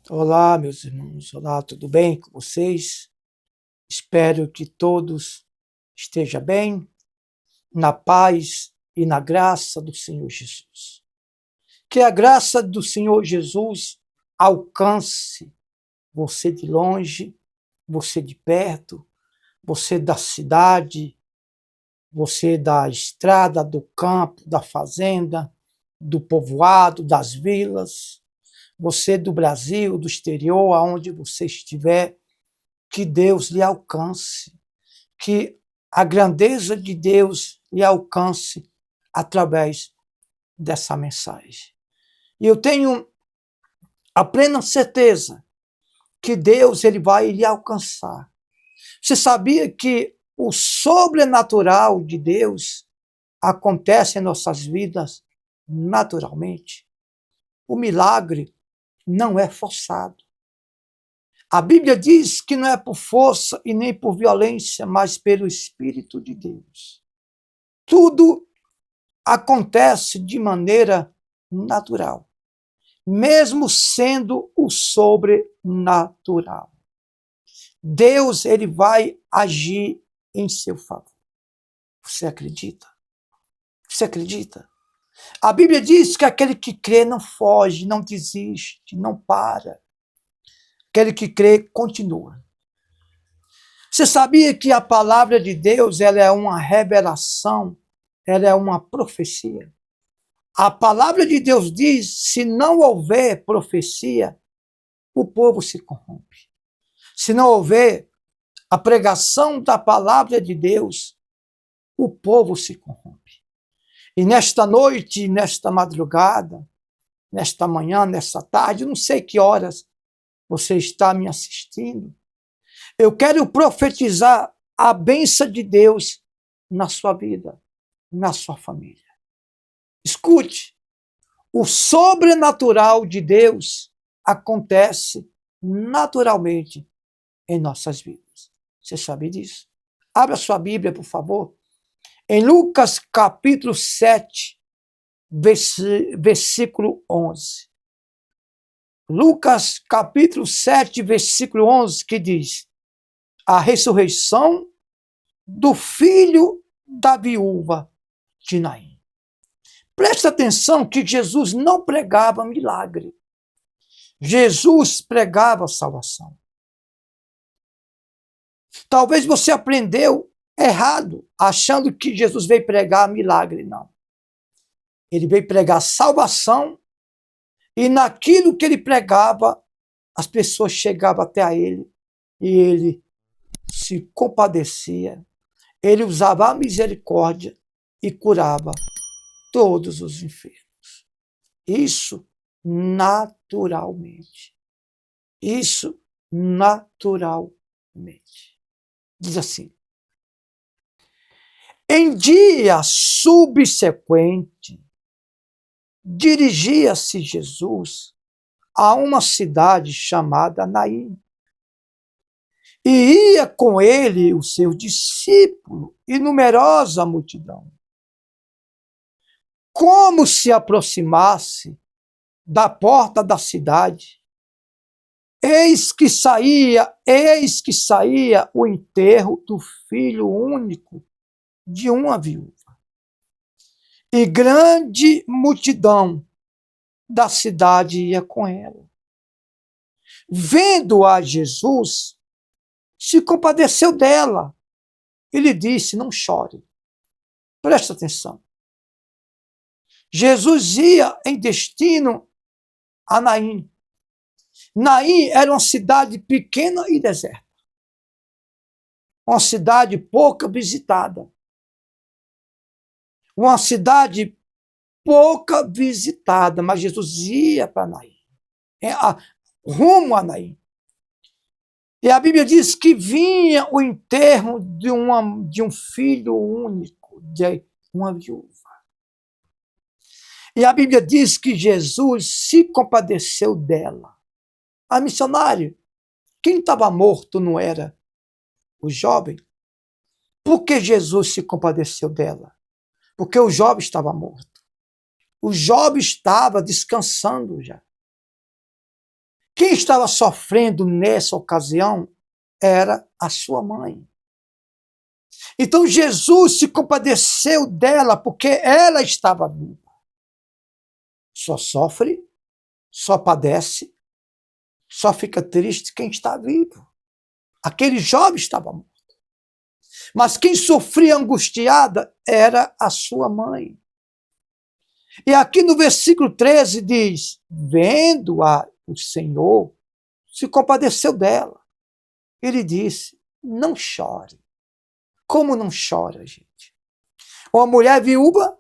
Olá, meus irmãos. Olá, tudo bem com vocês? Espero que todos estejam bem, na paz e na graça do Senhor Jesus. Que a graça do Senhor Jesus alcance você de longe, você de perto, você da cidade, você da estrada, do campo, da fazenda, do povoado, das vilas, você do Brasil, do exterior, aonde você estiver. Que Deus lhe alcance, que a grandeza de Deus lhe alcance através dessa mensagem. E eu tenho a plena certeza que Deus ele vai lhe alcançar. Você sabia que o sobrenatural de Deus acontece em nossas vidas naturalmente? O milagre não é forçado. A Bíblia diz que não é por força e nem por violência, mas pelo Espírito de Deus. Tudo acontece de maneira natural, mesmo sendo o sobrenatural. Deus ele vai agir em seu favor. Você acredita? Você acredita? A Bíblia diz que aquele que crê não foge, não desiste, não para. Aquele que crê continua. Você sabia que a palavra de Deus ela é uma revelação, ela é uma profecia? A palavra de Deus diz: se não houver profecia, o povo se corrompe. Se não houver a pregação da palavra de Deus, o povo se corrompe. E nesta noite, nesta madrugada, nesta manhã, nesta tarde, não sei que horas você está me assistindo, eu quero profetizar a bênção de Deus na sua vida, na sua família. Escute, o sobrenatural de Deus acontece naturalmente em nossas vidas. Você sabe disso? Abra sua Bíblia, por favor. Em Lucas capítulo 7, versículo 11. Lucas capítulo 7, versículo 11, que diz: a ressurreição do filho da viúva de Naim. Presta atenção que Jesus não pregava milagre. Jesus pregava salvação. Talvez você aprendeu errado, achando que Jesus veio pregar milagre. Não. Ele veio pregar salvação e naquilo que ele pregava, as pessoas chegavam até a ele e ele se compadecia. Ele usava a misericórdia e curava todos os enfermos. Isso naturalmente. Isso naturalmente. Diz assim: em dia subsequente, dirigia-se Jesus a uma cidade chamada Naim. E ia com ele o seu discípulo e numerosa multidão. Como se aproximasse da porta da cidade, eis que saía o enterro do filho único de uma viúva. E grande multidão da cidade ia com ela. Vendo a Jesus, se compadeceu dela. Ele disse: não chore. Presta atenção. Jesus ia em destino a Naim. Naim era uma cidade pequena e deserta. Uma cidade pouca visitada. Uma cidade pouca visitada, mas Jesus ia para Naim. Rumo a Naim. E a Bíblia diz que vinha o enterro de um filho único, de uma viúva. E a Bíblia diz que Jesus se compadeceu dela. A missionário, quem estava morto não era o jovem? Por que Jesus se compadeceu dela? Porque o jovem estava morto. O jovem estava descansando já. Quem estava sofrendo nessa ocasião era a sua mãe. Então Jesus se compadeceu dela porque ela estava viva. Só sofre, só padece, só fica triste quem está vivo. Aquele jovem estava morto. Mas quem sofria angustiada era a sua mãe. E aqui no versículo 13 diz: vendo-a o Senhor, se compadeceu dela. Ele disse: não chore. Como não chora, gente? Uma mulher viúva,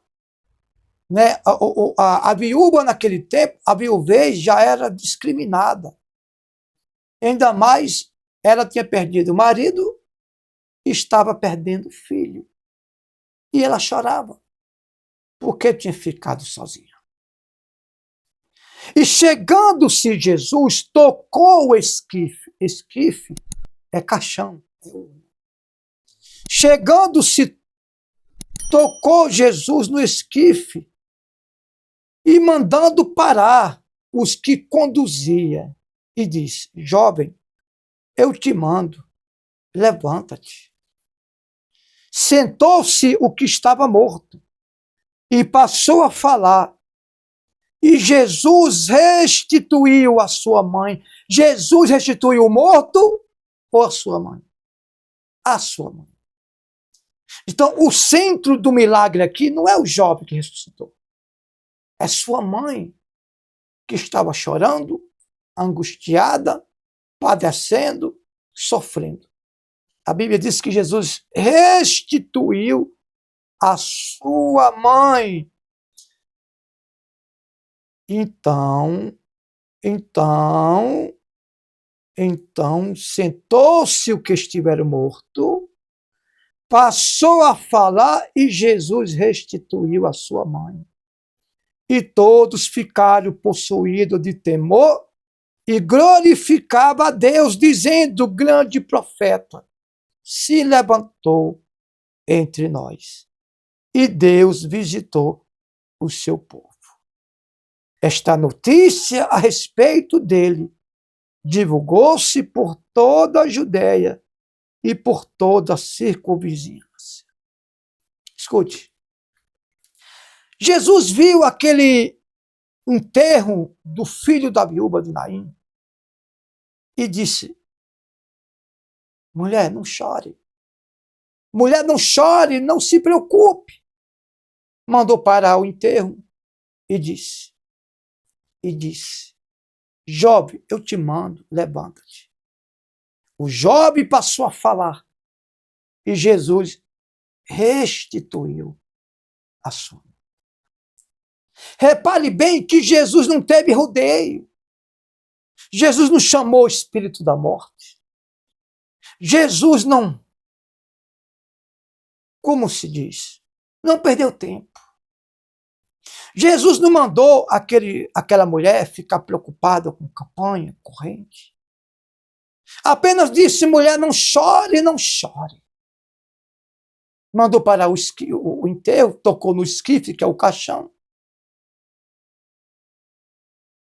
né? A viúva naquele tempo, a viuvez já era discriminada. Ainda mais, ela tinha perdido o marido e estava perdendo o filho. E ela chorava, porque tinha ficado sozinha. E chegando-se Jesus, tocou o esquife. Esquife é caixão. Chegando-se, tocou Jesus no esquife e mandando parar os que conduzia. E disse: jovem, eu te mando, levanta-te. Sentou-se o que estava morto e passou a falar. E Jesus restituiu a sua mãe. Jesus restituiu o morto ou a sua mãe? A sua mãe. Então, o centro do milagre aqui não é o jovem que ressuscitou. É sua mãe que estava chorando, angustiada, padecendo, sofrendo. A Bíblia diz que Jesus restituiu a sua mãe. Então, sentou-se o que estiver morto, passou a falar e Jesus restituiu a sua mãe. E todos ficaram possuídos de temor e glorificava a Deus, dizendo: grande profeta se levantou entre nós. E Deus visitou o seu povo. Esta notícia a respeito dele divulgou-se por toda a Judéia e por toda a circunvizinhança. Escute. Jesus viu aquele enterro do filho da viúva de Naim e disse: mulher, não chore. Mulher, não chore, não se preocupe. Mandou parar o enterro e disse: jovem, eu te mando, levanta-te. O jovem passou a falar e Jesus restituiu a sua. Repare bem que Jesus não teve rodeio. Jesus não chamou o espírito da morte. Jesus não, como se diz, não perdeu tempo. Jesus não mandou aquela mulher ficar preocupada com campanha, corrente. Apenas disse: mulher, não chore, não chore. Mandou parar o enterro, tocou no esquife, que é o caixão,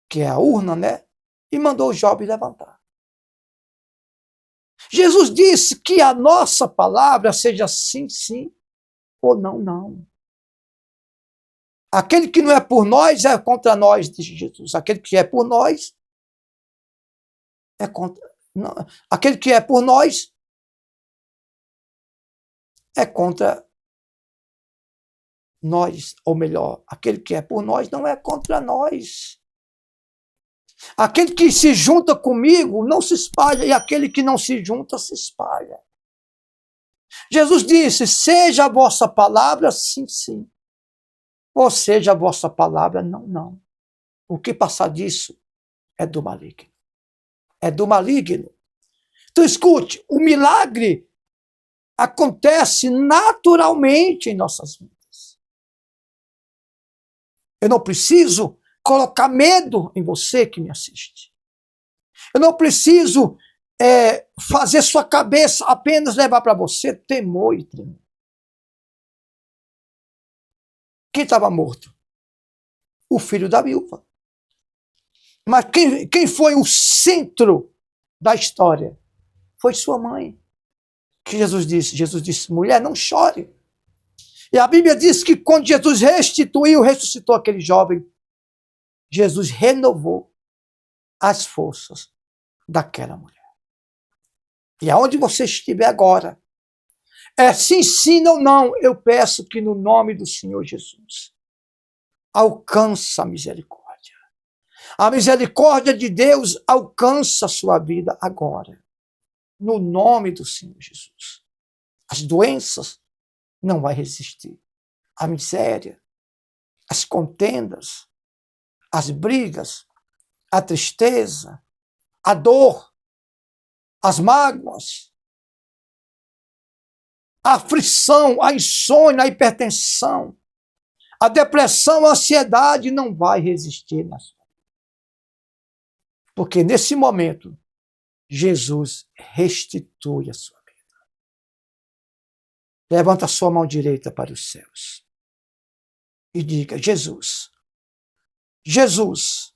que é a urna, né? E mandou o jovem levantar. Jesus disse que a nossa palavra seja sim, sim, ou não, não. Aquele que não é por nós é contra nós, disse Jesus. Aquele que é por nós é contra. Não, aquele que é por nós é contra nós. Ou melhor, aquele que é por nós não é contra nós. Aquele que se junta comigo não se espalha, e aquele que não se junta se espalha. Jesus disse: seja a vossa palavra sim, sim. Ou seja, a vossa palavra não, não. O que passar disso é do maligno. É do maligno. Então escute, o milagre acontece naturalmente em nossas vidas. Eu não preciso colocar medo em você que me assiste. Eu não preciso fazer sua cabeça apenas levar para você temor e tremor. Quem estava morto? O filho da viúva. Mas quem foi o centro da história? Foi sua mãe. Que Jesus disse? Jesus disse, mulher, não chore. E a Bíblia diz que quando Jesus ressuscitou aquele jovem, Jesus renovou as forças daquela mulher. E aonde você estiver agora, sim, sim ou não, eu peço que no nome do Senhor Jesus, alcança a misericórdia. A misericórdia de Deus alcança a sua vida agora. No nome do Senhor Jesus. As doenças não vai resistir. A miséria, as contendas, as brigas, a tristeza, a dor, as mágoas, a aflição, a insônia, a hipertensão, a depressão, a ansiedade não vai resistir na sua vida. Porque nesse momento, Jesus restitui a sua vida. Levanta a sua mão direita para os céus e diga, Jesus, Jesus,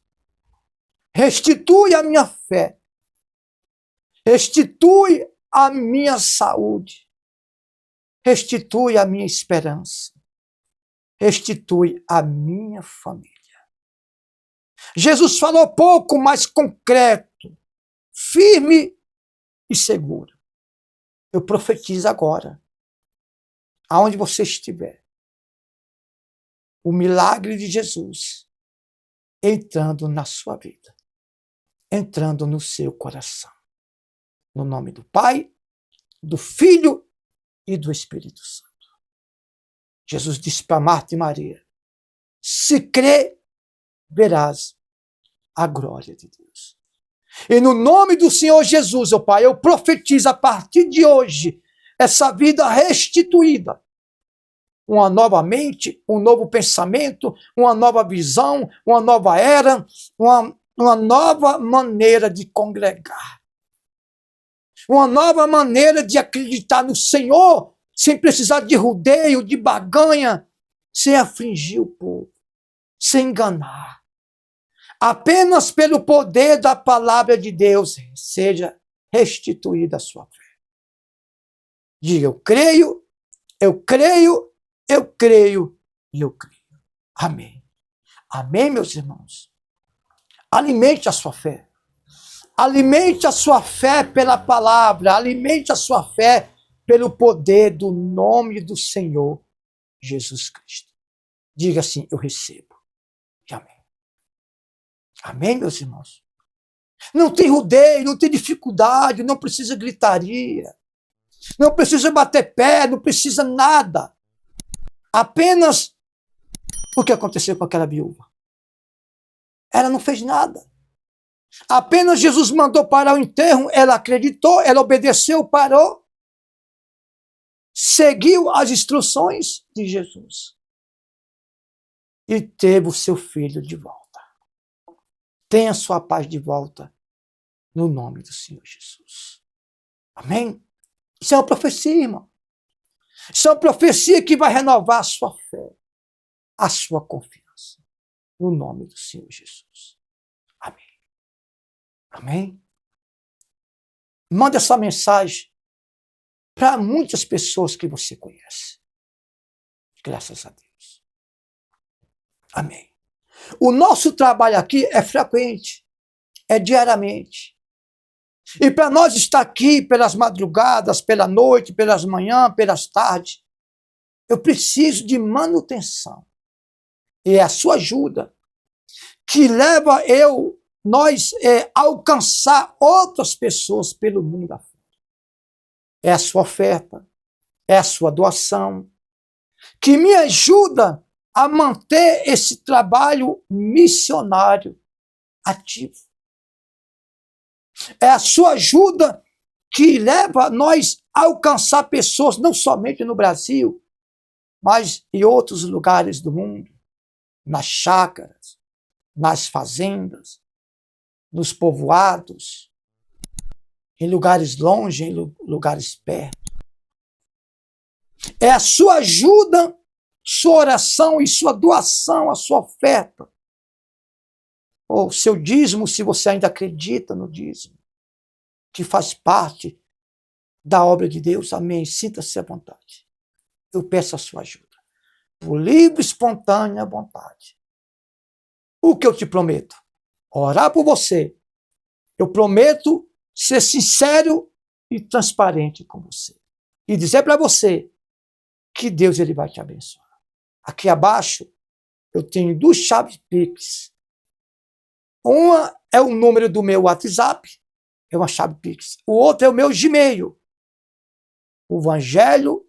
restitui a minha fé, restitui a minha saúde, restitui a minha esperança, restitui a minha família. Jesus falou pouco, mas concreto, firme e seguro. Eu profetizo agora, aonde você estiver, o milagre de Jesus entrando na sua vida, entrando no seu coração. No nome do Pai, do Filho e do Espírito Santo. Jesus disse para Marta e Maria, se crê, verás a glória de Deus. E no nome do Senhor Jesus, ó Pai, eu profetizo a partir de hoje essa vida restituída. Uma nova mente, um novo pensamento, uma nova visão, uma nova era, uma nova maneira de congregar. Uma nova maneira de acreditar no Senhor, sem precisar de rodeio, de barganha, sem afligir o povo, sem enganar. Apenas pelo poder da palavra de Deus seja restituída a sua fé. Diga, eu creio, eu creio, eu creio e eu creio. Amém. Amém, meus irmãos. Alimente a sua fé. Alimente a sua fé pela palavra. Alimente a sua fé pelo poder do nome do Senhor Jesus Cristo. Diga assim, eu recebo. E amém. Amém, meus irmãos? Não tem rodeio, não tem dificuldade, não precisa gritaria, não precisa bater pé, não precisa nada. Apenas o que aconteceu com aquela viúva. Ela não fez nada. Apenas Jesus mandou parar o enterro, ela acreditou, ela obedeceu, parou, seguiu as instruções de Jesus e teve o seu filho de volta. Tenha sua paz de volta no nome do Senhor Jesus. Amém? Isso é uma profecia, irmão. Isso é uma profecia que vai renovar a sua fé, a sua confiança, no nome do Senhor Jesus. Amém. Amém? Manda essa mensagem para muitas pessoas que você conhece. Graças a Deus. Amém. O nosso trabalho aqui é frequente, é diariamente. E para nós estar aqui pelas madrugadas, pela noite, pelas manhãs, pelas tardes, eu preciso de manutenção. E é a sua ajuda que leva nós a alcançar outras pessoas pelo mundo afora. É a sua oferta, é a sua doação, que me ajuda a manter esse trabalho missionário ativo. É a sua ajuda que leva nós a alcançar pessoas, não somente no Brasil, mas em outros lugares do mundo, nas chácaras, nas fazendas, nos povoados, em lugares longe, em lugares perto. É a sua ajuda, sua oração e sua doação, a sua oferta, ou seu dízimo, se você ainda acredita no dízimo, que faz parte da obra de Deus. Amém. Sinta-se à vontade. Eu peço a sua ajuda. Por livre, espontânea vontade. O que eu te prometo? Orar por você. Eu prometo ser sincero e transparente com você. E dizer para você que Deus ele vai te abençoar. Aqui abaixo eu tenho 2 chaves Pix. Uma é o número do meu WhatsApp, é uma chave Pix. O outro é o meu Gmail. O Evangelho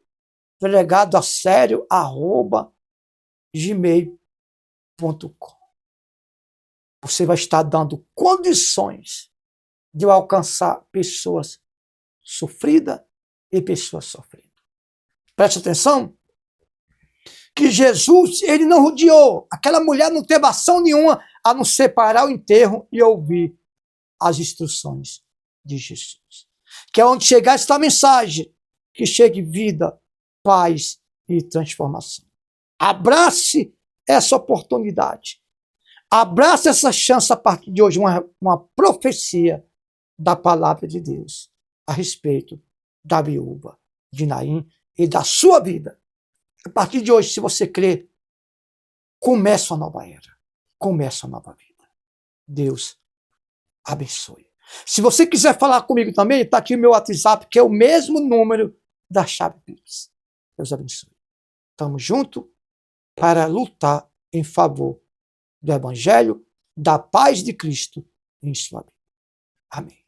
pregado a sério, @gmail.com. Você vai estar dando condições de eu alcançar pessoas sofridas e pessoas sofrendo. Preste atenção que Jesus, ele não rodeou. Aquela mulher não teve ação nenhuma a não separar o enterro e ouvir as instruções de Jesus. Que é onde chegar esta mensagem, que chegue vida, paz e transformação. Abrace essa oportunidade. Abrace essa chance a partir de hoje, uma profecia da palavra de Deus a respeito da viúva de Naim e da sua vida. A partir de hoje, se você crer, começa uma nova era. Começa uma nova vida. Deus abençoe. Se você quiser falar comigo também, está aqui o meu WhatsApp, que é o mesmo número da chave Pix. Deus abençoe. Estamos juntos para lutar em favor do Evangelho, da paz de Cristo em sua vida. Amém.